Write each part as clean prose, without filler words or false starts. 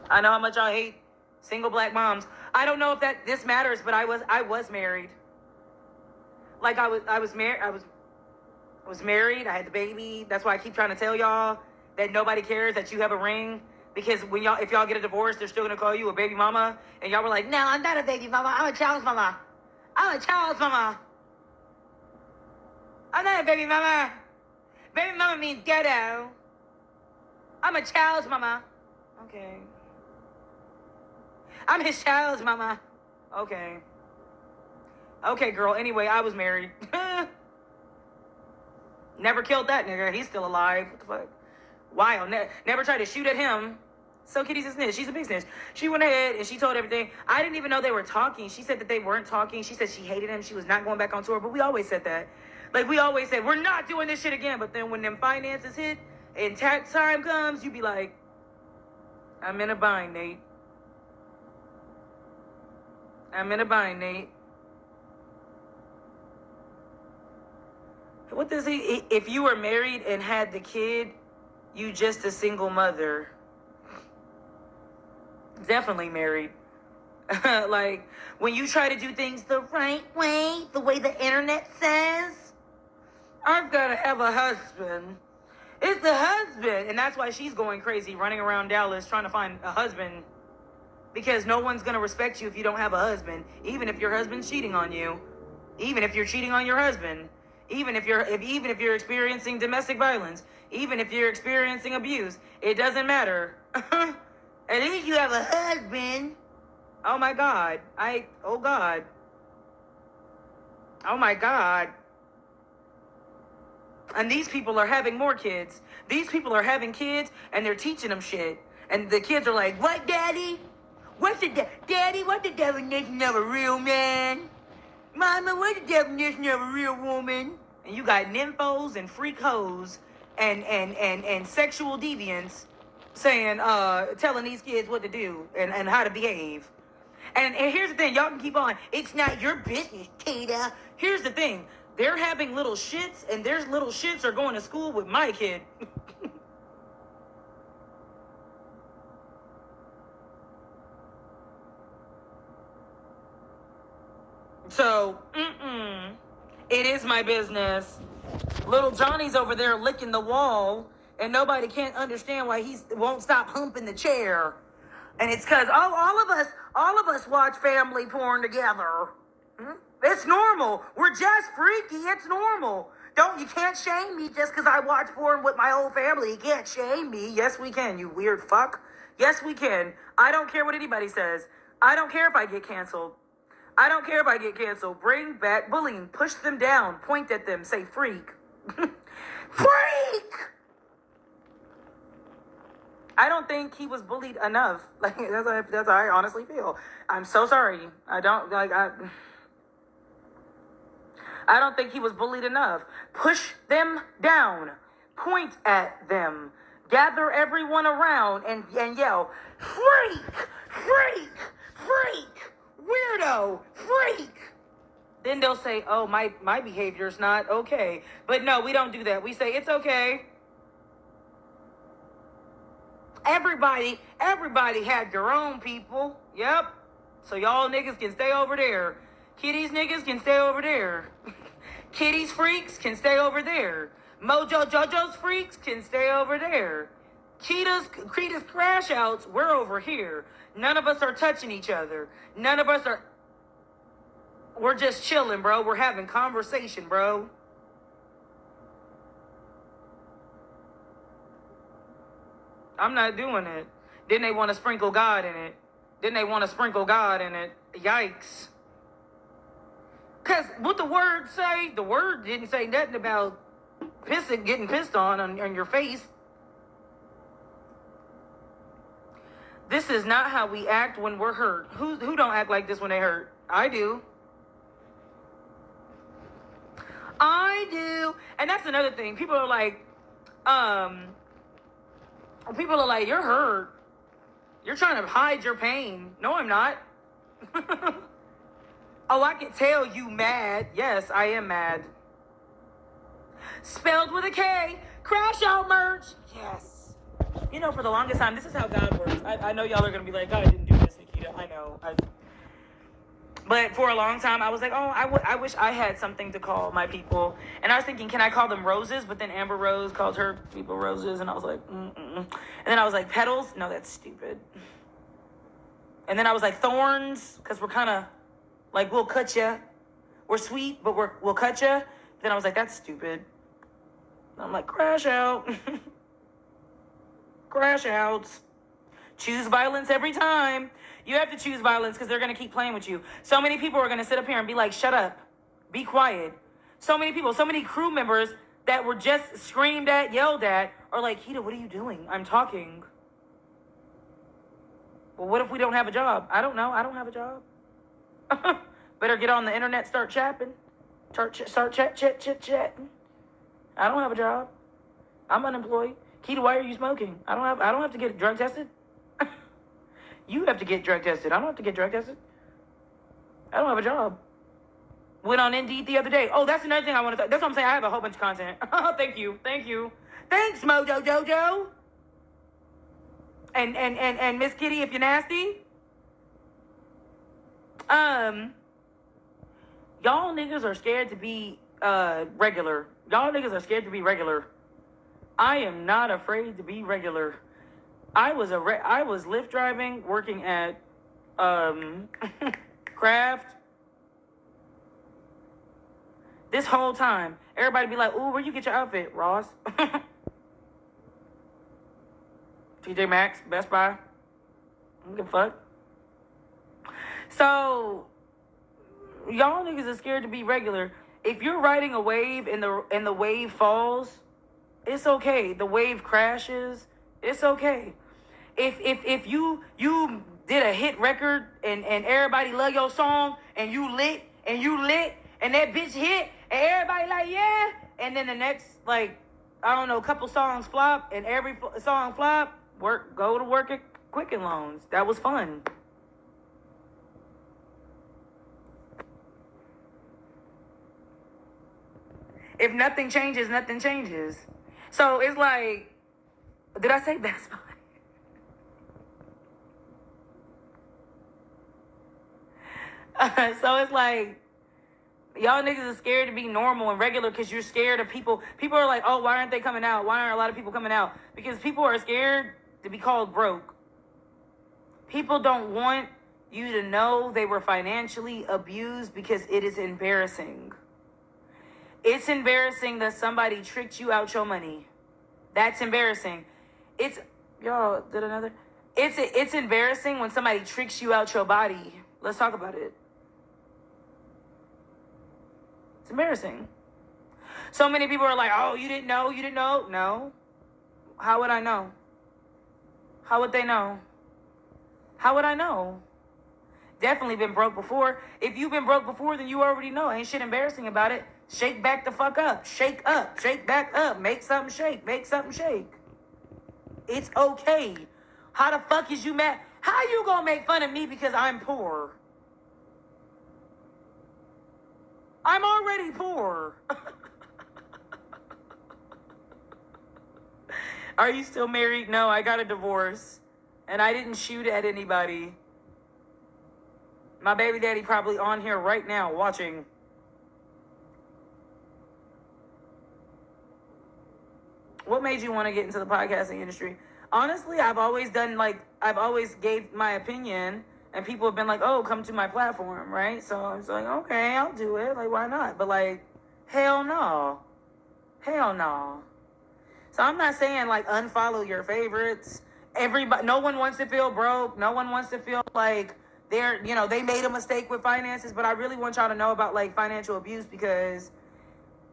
I know how much I hate single black moms. I don't know if this matters, but I was married. Like I was married. I was married. I had the baby. That's why I keep trying to tell y'all that nobody cares that you have a ring. Because if y'all get a divorce, they're still gonna call you a baby mama. And y'all were like, no, I'm not a baby mama. I'm a child's mama. I'm a child's mama. I'm not a baby mama. Baby mama means ghetto. I'm a child's mama. Okay. I'm his child's mama. Okay. Okay, girl. Anyway, I was married. Never killed that nigga. He's still alive. What the fuck? Wild. Never tried to shoot at him. So Kitty's a snitch. She's a big snitch. She went ahead and she told everything. I didn't even know they were talking. She said that they weren't talking. She said she hated him. She was not going back on tour. But we always said that. Like, we always said, we're not doing this shit again. But then when them finances hit and tax time comes, you be like, I'm in a bind, Nate. I'm in a bind, Nate. What does he... If you were married and had the kid, you just a single mother. Definitely married. Like, when you try to do things the right way, the way the internet says, I've got to have a husband. It's the husband. And that's why she's going crazy, running around Dallas trying to find a husband. Because no one's going to respect you if you don't have a husband. Even if your husband's cheating on you. Even if you're cheating on your husband. Even if you're experiencing domestic violence. Even if you're experiencing abuse. It doesn't matter. At least you have a husband. Oh my God. Oh God. Oh my God. And these people are having more kids. These people are having kids and they're teaching them shit. And the kids are like, what, daddy? Daddy, what's the definition of a real man? Mama, what's the definition of a real woman? And you got nymphos and freak hoes and sexual deviants saying, telling these kids what to do and how to behave. And here's the thing, y'all can keep on. It's not your business, Tita. Here's the thing. They're having little shits, and their little shits are going to school with my kid. So, it is my business. Little Johnny's over there licking the wall, and nobody can't understand why he won't stop humping the chair. And it's because all of us watch family porn together. It's normal. We're just freaky. It's normal. You can't shame me just because I watch porn with my whole family. You can't shame me. Yes, we can, you weird fuck. Yes, we can. I don't care what anybody says. I don't care if I get canceled. I don't care if I get canceled. Bring back bullying. Push them down. Point at them. Say freak. Freak! I don't think he was bullied enough. Like, that's how I honestly feel. I'm so sorry. I don't think he was bullied enough. Push them down. Point at them. Gather everyone around and yell, freak! Freak! Freak! Weirdo! Freak! Then they'll say, oh, my behavior's not okay. But no, we don't do that. We say, it's okay. Everybody had their own people. Yep. So y'all niggas can stay over there. Kitty's niggas can stay over there. Kitty's freaks can stay over there. Mojo Jojo's freaks can stay over there. Kita's crash outs, we're over here. None of us are touching each other. None of us are... We're just chilling, bro. We're having conversation, bro. I'm not doing it. Then they want to sprinkle God in it. Yikes. Because what the word say, the word didn't say nothing about getting pissed on your face. This is not how we act when we're hurt. Who don't act like this when they hurt? I do. And that's another thing. People are like, you're hurt. You're trying to hide your pain. No, I'm not. Oh, I can tell you mad. Yes, I am mad. Spelled with a K. Crash Out merch. Yes. For the longest time, this is how God works. I know y'all are going to be like, God didn't do this, Nikita. I know. But for a long time, I was like, oh, I wish I had something to call my people. And I was thinking, can I call them roses? But then Amber Rose called her people roses. And I was like, And then I was like, petals? No, that's stupid. And then I was like, thorns? Because we're kind of like, we'll cut you. We're sweet, but we'll cut you. Then I was like, that's stupid. And I'm like, crash out. Crash outs. Choose violence every time. You have to choose violence because they're going to keep playing with you. So many people are going to sit up here and be like, shut up. Be quiet. So many people, so many crew members that were just screamed at, yelled at, are like, Keita, what are you doing? I'm talking. Well, what if we don't have a job? I don't know. I don't have a job. Better get on the internet, start chatting. Start chatting. I don't have a job. I'm unemployed. Keita, why are you smoking? I don't have to get drug tested. You have to get drug tested. I don't have to get drug tested. I don't have a job. Went on Indeed the other day. Oh, that's another thing I want to. That's what I'm saying. I have a whole bunch of content. Thank you. Thanks, Mojo Jojo. And Miss Kitty, if you're nasty. Y'all niggas are scared to be regular. Y'all niggas are scared to be regular. I am not afraid to be regular. I was Lyft driving, working at Kraft. This whole time, everybody be like, "Ooh, where you get your outfit, Ross?" TJ Maxx, Best Buy. I don't give a fuck. So y'all niggas are scared to be regular. If you're riding a wave and the wave falls, it's okay. The wave crashes, it's okay. If you did a hit record and everybody love your song and you lit and that bitch hit and everybody like, yeah, and then the next, like, I don't know, couple songs flop and every song flop, go to work at Quicken Loans. That was fun. If nothing changes, nothing changes. So it's like, did I say Best Buy? So it's like, y'all niggas are scared to be normal and regular because you're scared of people. People are like, oh, why aren't they coming out? Why aren't a lot of people coming out? Because people are scared to be called broke. People don't want you to know they were financially abused because it is embarrassing. It's embarrassing that somebody tricked you out your money. That's embarrassing. It's embarrassing when somebody tricks you out your body. Let's talk about it. It's embarrassing. So many people are like, oh, you didn't know? No. How would I know? How would they know? How would I know? Definitely been broke before. If you've been broke before, then you already know. Ain't shit embarrassing about it. Shake back the fuck up. Shake up. Shake back up. Make something shake. Make something shake. It's okay. How the fuck is you mad? How you gonna make fun of me because I'm poor? I'm already poor. Are you still married? No, I got a divorce. And I didn't shoot at anybody. My baby daddy probably on here right now watching. What made you want to get into the podcasting industry? Honestly, I've always gave my opinion, and people have been like, oh, come to my platform, right? So I was like, okay, I'll do it. Like, why not? But like, hell no. So I'm not saying like unfollow your favorites. No one wants to feel broke. No one wants to feel like they made a mistake with finances. But I really want y'all to know about like financial abuse because,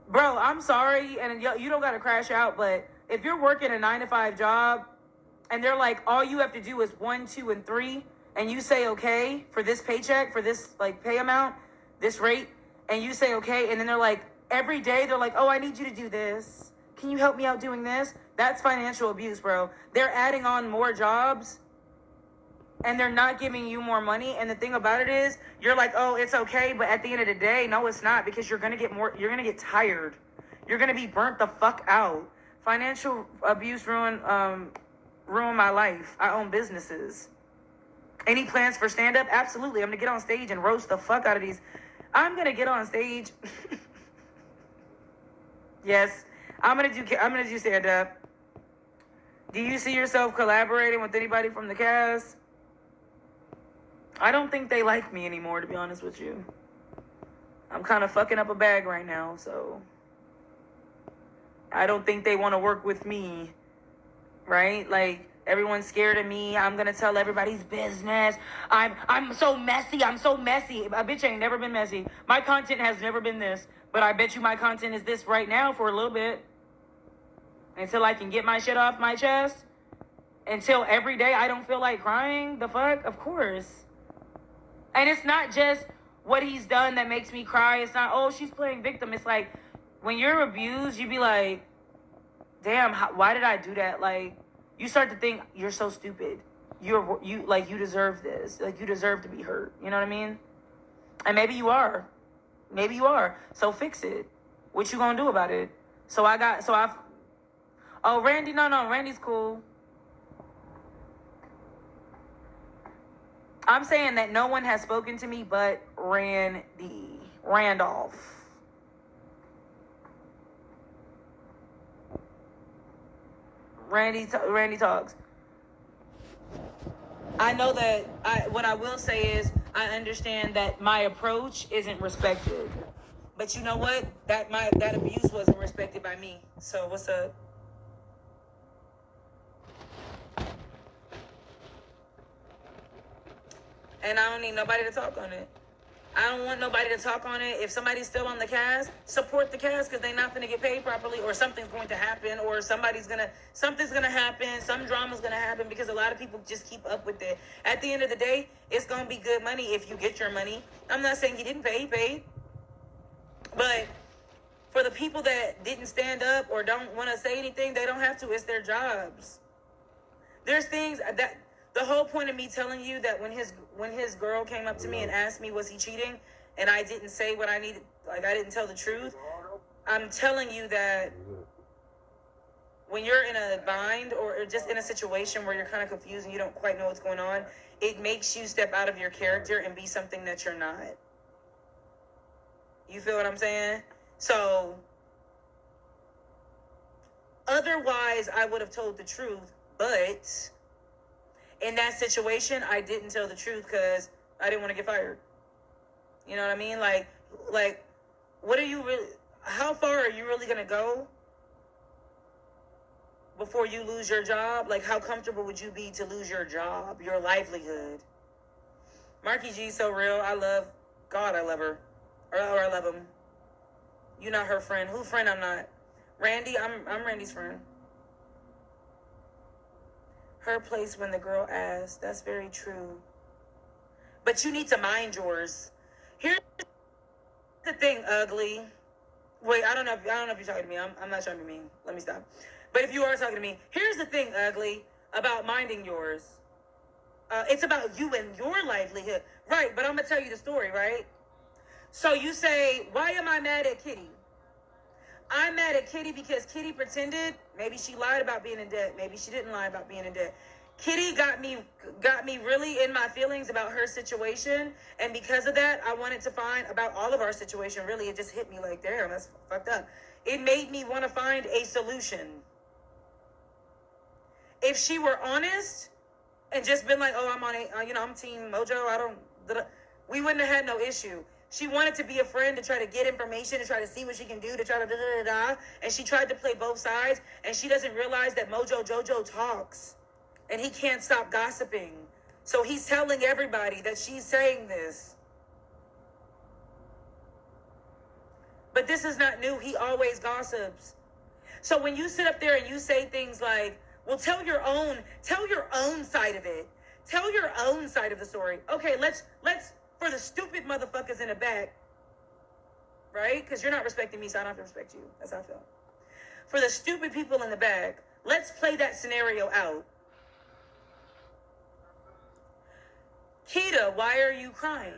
bro, I'm sorry. And you don't got to crash out. But if you're working a 9-to-5 job and they're like, all you have to do is 1, 2, and 3, and you say, okay, for this paycheck, for this like pay amount, this rate, and you say, okay. And then they're like, every day they're like, oh, I need you to do this. Can you help me out doing this? That's financial abuse, bro. They're adding on more jobs and they're not giving you more money. And the thing about it is, you're like, oh, it's okay. But at the end of the day, no, it's not, because you're going to get tired. You're going to be burnt the fuck out. Financial abuse ruin ruin my life. I own businesses. Any plans for stand-up? Absolutely. I'm going to get on stage and roast the fuck out of these. I'm going to get on stage. Yes. I'm going to do stand-up. Do you see yourself collaborating with anybody from the cast? I don't think they like me anymore, to be honest with you. I'm kind of fucking up a bag right now, so I don't think they want to work with me, right? Like, everyone's scared of me. I'm gonna tell everybody's business. I'm so messy. I'm so messy. A bitch ain't never been messy. My content has never been this, but I bet you my content is this right now for a little bit. Until I can get my shit off my chest. Until every day I don't feel like crying. The fuck? Of course. And it's not just what he's done that makes me cry. It's not, oh, she's playing victim. It's like, when you're abused, you be like, damn, why did I do that? Like, you start to think, you're so stupid. You deserve this. Like, you deserve to be hurt. You know what I mean? And maybe you are. Maybe you are. So fix it. What you gonna do about it? Oh, Randy, no, Randy's cool. I'm saying that no one has spoken to me but Randolph. Randy talks. I know that what I will say is I understand that my approach isn't respected. But you know what? That abuse wasn't respected by me. So what's up? And I don't need nobody to talk on it. I don't want nobody to talk on it. If somebody's still on the cast, support the cast because they're not going to get paid properly, or something's going to happen, or something's going to happen, some drama's going to happen, because a lot of people just keep up with it. At the end of the day, it's going to be good money if you get your money. I'm not saying he didn't pay, he paid. But for the people that didn't stand up or don't want to say anything, they don't have to. It's their jobs. There's things that... The whole point of me telling you that when his girl came up to me and asked me, was he cheating? And I didn't say what I needed, like I didn't tell the truth. I'm telling you that when you're in a bind or just in a situation where you're kind of confused and you don't quite know what's going on, it makes you step out of your character and be something that you're not. You feel what I'm saying? So, otherwise I would have told the truth, but... in that situation, I didn't tell the truth because I didn't want to get fired. You know what I mean? Like, what are you really... how far are you really going to go before you lose your job? Like, how comfortable would you be to lose your job, your livelihood? Marky G's so real. I love... God, I love her. Or I love him. You're not her friend. Who friend? I'm not. Randy, I'm Randy's friend. Her place when the girl asked. That's very true. But you need to mind yours. Here's the thing, ugly. Wait, I don't know if you're talking to me. I'm not trying to be mean. Let me stop. But if you are talking to me, here's the thing, ugly, about minding yours. It's about you and your livelihood. Right, but I'm going to tell you the story, right? So you say, why am I mad at Kitty? I'm mad at Kitty because Kitty pretended. Maybe she lied about being in debt. Maybe she didn't lie about being in debt. Kitty got me really in my feelings about her situation. And because of that, I wanted to find about all of our situation. Really, it just hit me like, damn, that's fucked up. It made me want to find a solution. If she were honest and just been like, oh, I'm Team Mojo. We wouldn't have had no issue. She wanted to be a friend, to try to get information, to try to see what she can do, to try to da-da-da-da. And she tried to play both sides. And she doesn't realize that Mojo Jojo talks. And he can't stop gossiping. So he's telling everybody that she's saying this. But this is not new. He always gossips. So when you sit up there and you say things like, well, tell your own side of it. Tell your own side of the story. Okay, let's for the stupid motherfuckers in the back, right? Because you're not respecting me, so I don't have to respect you. That's how I feel. For the stupid people in the back, let's play that scenario out. Keita, why are you crying?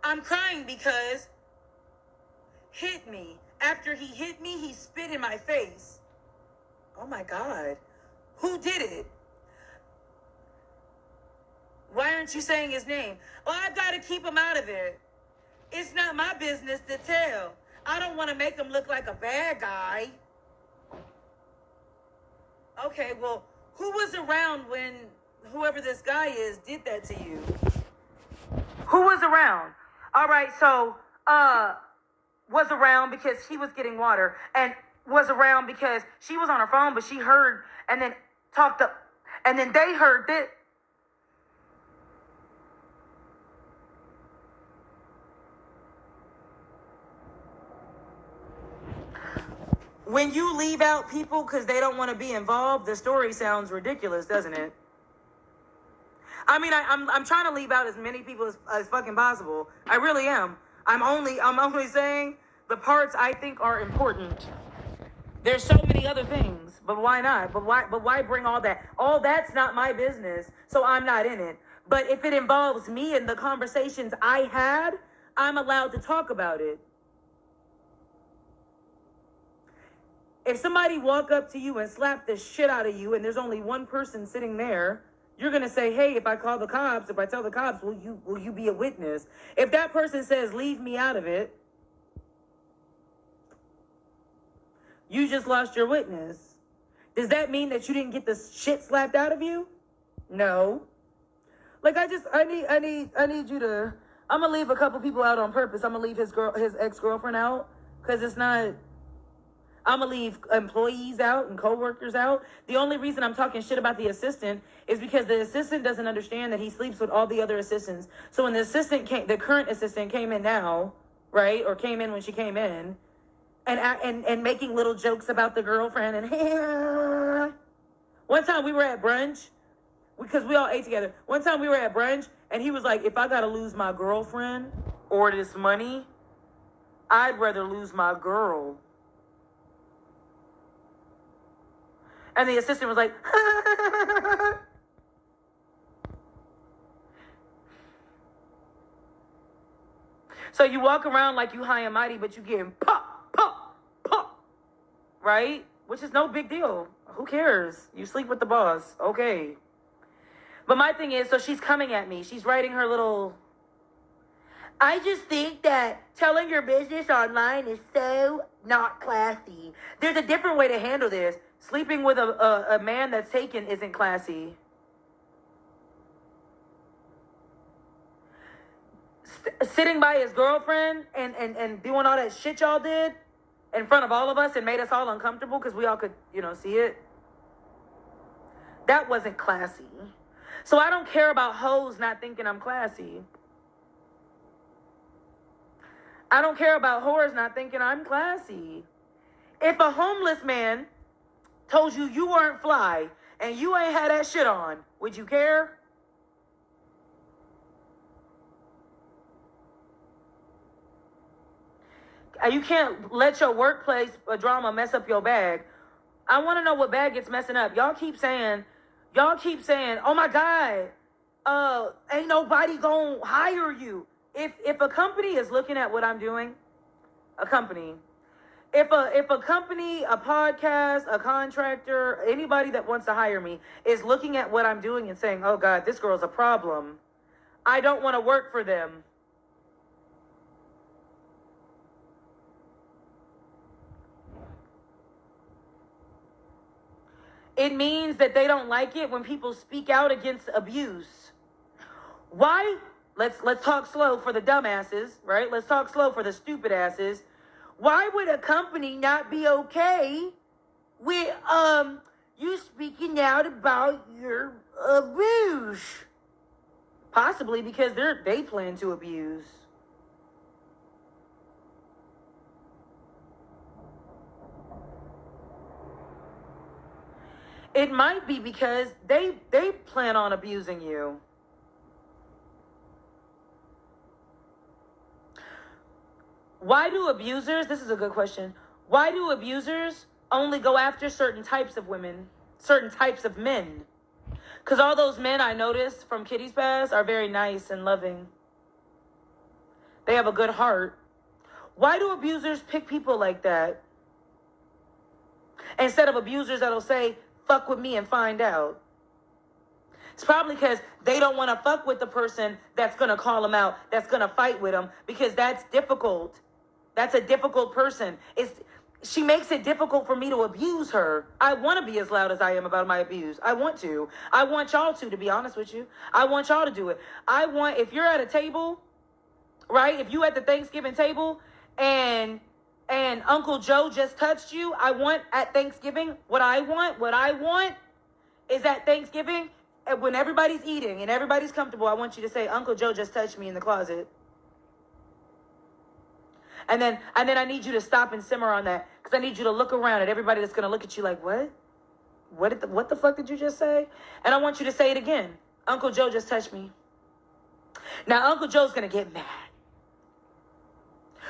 I'm crying because after he hit me, he spit in my face. Oh my God. Who did it? Why aren't you saying his name? Oh, I've got to keep him out of it. It's not my business to tell. I don't want to make him look like a bad guy. Okay, well, who was around when whoever this guy is did that to you? Who was around? All right, so, was around because he was getting water, and was around because she was on her phone, but she heard, and then talked up, and then they heard that. When you leave out people because they don't want to be involved, the story sounds ridiculous, doesn't it? I mean, I'm trying to leave out as many people as fucking possible. I really am. I'm only saying the parts I think are important. There's so many other things, but why not? But why bring all that? All that's not my business, so I'm not in it. But if it involves me and the conversations I had, I'm allowed to talk about it. If somebody walk up to you and slap the shit out of you and there's only one person sitting there, you're going to say, hey, if I call the cops, if I tell the cops, will you be a witness? If that person says, leave me out of it, you just lost your witness. Does that mean that you didn't get the shit slapped out of you? No. Like, I need you to, I'm going to leave a couple people out on purpose. I'm going to leave his ex-girlfriend out because it's not, I'm going to leave employees out and coworkers out. The only reason I'm talking shit about the assistant is because the assistant doesn't understand that he sleeps with all the other assistants. So when the current assistant came in now, right, or came in when she came in, and making little jokes about the girlfriend, and one time we were at brunch, because we all ate together. One time we were at brunch, and he was like, if I got to lose my girlfriend or this money, I'd rather lose my girl. And the assistant was like, so you walk around like you high and mighty, but you getting pop, pop, pop, right? Which is no big deal. Who cares? You sleep with the boss. Okay. But my thing is, so she's coming at me. She's writing her little, I just think that telling your business online is so not classy. There's a different way to handle this. Sleeping with a man that's taken isn't classy. Sitting by his girlfriend and doing all that shit y'all did in front of all of us and made us all uncomfortable because we all could, see it. That wasn't classy. So I don't care about hoes not thinking I'm classy. I don't care about whores not thinking I'm classy. If a homeless man told you you weren't fly and you ain't had that shit on, would you care? You can't let your workplace drama mess up your bag. I want to know what bag gets messing up. Y'all keep saying, oh my God, ain't nobody gonna hire you. If a company is looking at what I'm doing, if a company, a podcast, a contractor, anybody that wants to hire me is looking at what I'm doing and saying, oh God, this girl's a problem, I don't want to work for them. It means that they don't like it when people speak out against abuse. Why? Let's talk slow for the dumbasses, right? Let's talk slow for the stupid asses. Why would a company not be okay with you speaking out about your abuse? Possibly because they plan to abuse. It might be because they plan on abusing you. Why do abusers, this is a good question, why do abusers only go after certain types of women, certain types of men? Because all those men I noticed from Kitty's past are very nice and loving. They have a good heart. Why do abusers pick people like that? Instead of abusers that'll say, fuck with me and find out. It's probably because they don't want to fuck with the person that's going to call them out, that's going to fight with them, because that's difficult. That's a difficult person. She makes it difficult for me to abuse her. I want to be as loud as I am about my abuse. I want to. I want y'all to be honest with you. I want y'all to do it. If you're at a table, right? If you at the Thanksgiving table and Uncle Joe just touched you, at Thanksgiving, what I want is at Thanksgiving, when everybody's eating and everybody's comfortable, I want you to say, Uncle Joe just touched me in the closet. And then I need you to stop and simmer on that, because I need you to look around at everybody that's going to look at you like, what? What the fuck did you just say? And I want you to say it again. Uncle Joe just touched me. Now, Uncle Joe's going to get mad.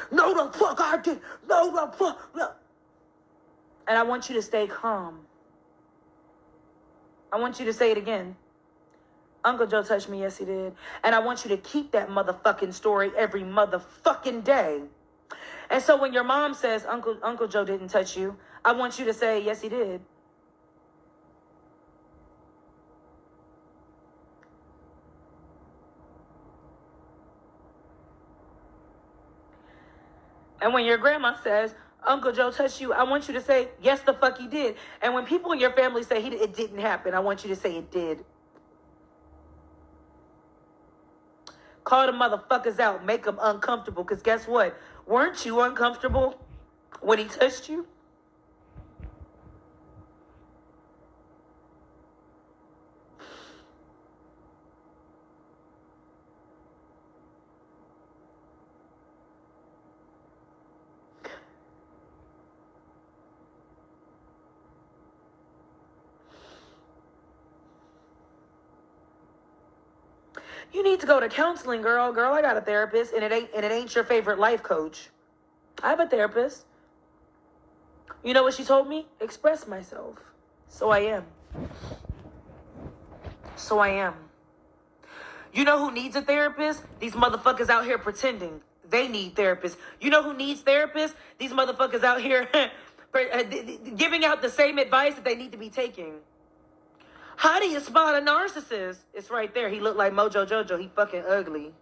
No, the fuck I did. No, the fuck. No. And I want you to stay calm. I want you to say it again. Uncle Joe touched me. Yes, he did. And I want you to keep that motherfucking story every motherfucking day. And so when your mom says, Uncle Joe didn't touch you, I want you to say, yes, he did. And when your grandma says, Uncle Joe touched you, I want you to say, yes, the fuck he did. And when people in your family say it didn't happen, I want you to say it did. Call the motherfuckers out. Make them uncomfortable. Because guess what? Weren't you uncomfortable when he touched you? You need to go to counseling, girl. Girl, I got a therapist, and it ain't your favorite life coach. I have a therapist. You know what she told me? Express myself. So I am. So I am. You know who needs a therapist? These motherfuckers out here pretending they need therapists. You know who needs therapists? These motherfuckers out here giving out the same advice that they need to be taking. How do you spot a narcissist? It's right there. He looked like Mojo Jojo. He fucking ugly.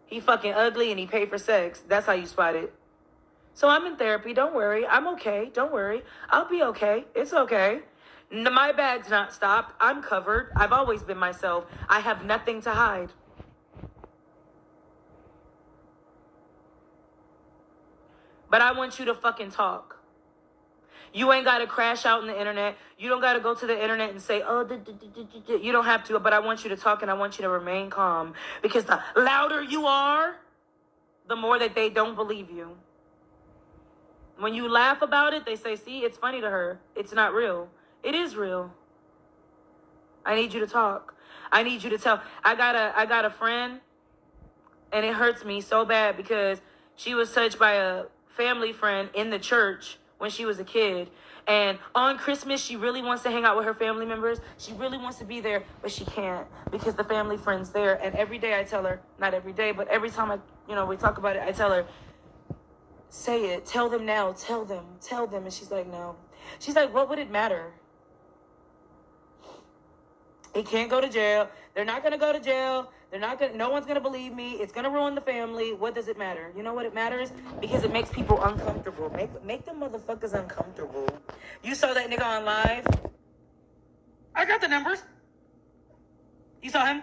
He fucking ugly and he paid for sex. That's how you spot it. So I'm in therapy. Don't worry. I'm okay. Don't worry. I'll be okay. It's okay. My bag's not stopped. I'm covered. I've always been myself. I have nothing to hide. But I want you to fucking talk. You ain't got to crash out on the internet. You don't got to go to the internet and say, oh, you don't have to. But I want you to talk and I want you to remain calm. Because the louder you are, the more that they don't believe you. When you laugh about it, they say, see, it's funny to her. It's not real. It is real. I need you to talk. I need you to tell. I got a friend, and it hurts me so bad because she was touched by a family friend in the church when she was a kid. And on Christmas, she really wants to hang out with her family members. She really wants to be there, but she can't because the family friend's there. And every day I tell her, not every day, but every time we talk about it, I tell her, say it, tell them now, tell them. And she's like, no. She's like, what would it matter? He can't go to jail. They're not going to go to jail. No one's going to believe me. It's going to ruin the family. What does it matter? You know what it matters? Because it makes people uncomfortable. Make them motherfuckers uncomfortable. You saw that nigga on live? I got the numbers. You saw him?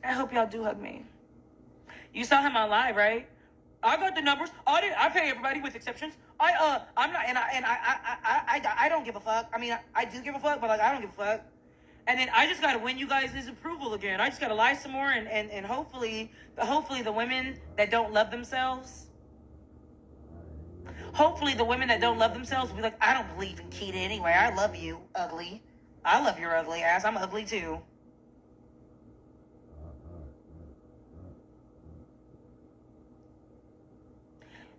I hope y'all do hug me. You saw him on live, right? I got the numbers. I pay everybody with exceptions. I'm not, and I don't give a fuck. I mean, I do give a fuck, but I don't give a fuck. And then I just gotta win you guys' approval again. I just gotta lie some more, and hopefully the women that don't love themselves, will be like, I don't believe in Keita anyway. I love you, ugly. I love your ugly ass. I'm ugly too.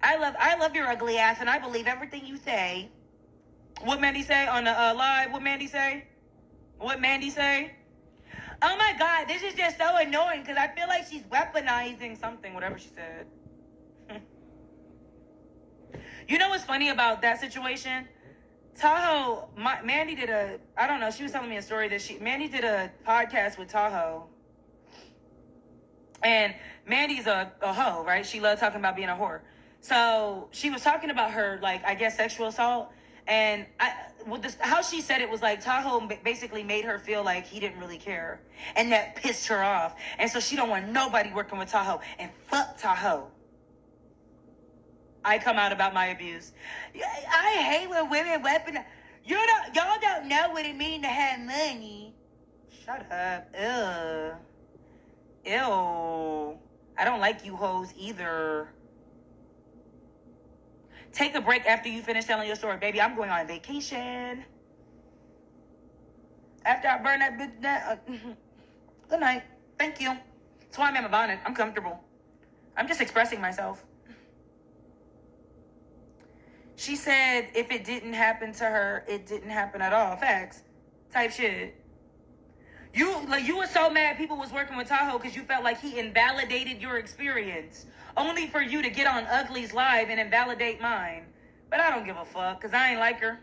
I love your ugly ass, and I believe everything you say. What Mandy say on the live? What Mandy say? Oh my God, this is just so annoying because I feel like she's weaponizing something, whatever she said. You know what's funny about that situation? Tahoe, Mandy did I don't know, she was telling me a story that Mandy did a podcast with Tahoe. And Mandy's a hoe, right? She loves talking about being a whore. So she was talking about her, like, I guess, sexual assault. And how she said it was like Tahoe basically made her feel like he didn't really care. And that pissed her off. And so she don't want nobody working with Tahoe. And fuck Tahoe. I come out about my abuse. I hate when women weaponize. Y'all don't know what it means to have money. Shut up. Ugh. Ew. I don't like you hoes either. Take a break after you finish telling your story. Baby, I'm going on vacation. After I burn that bitch down. Good night. Thank you. That's why I'm in my bonnet. I'm comfortable. I'm just expressing myself. She said if it didn't happen to her, it didn't happen at all. Facts. Type shit. You were so mad people was working with Tahoe because you felt like he invalidated your experience. Only for you to get on Ugly's live and invalidate mine. But I don't give a fuck because I ain't like her.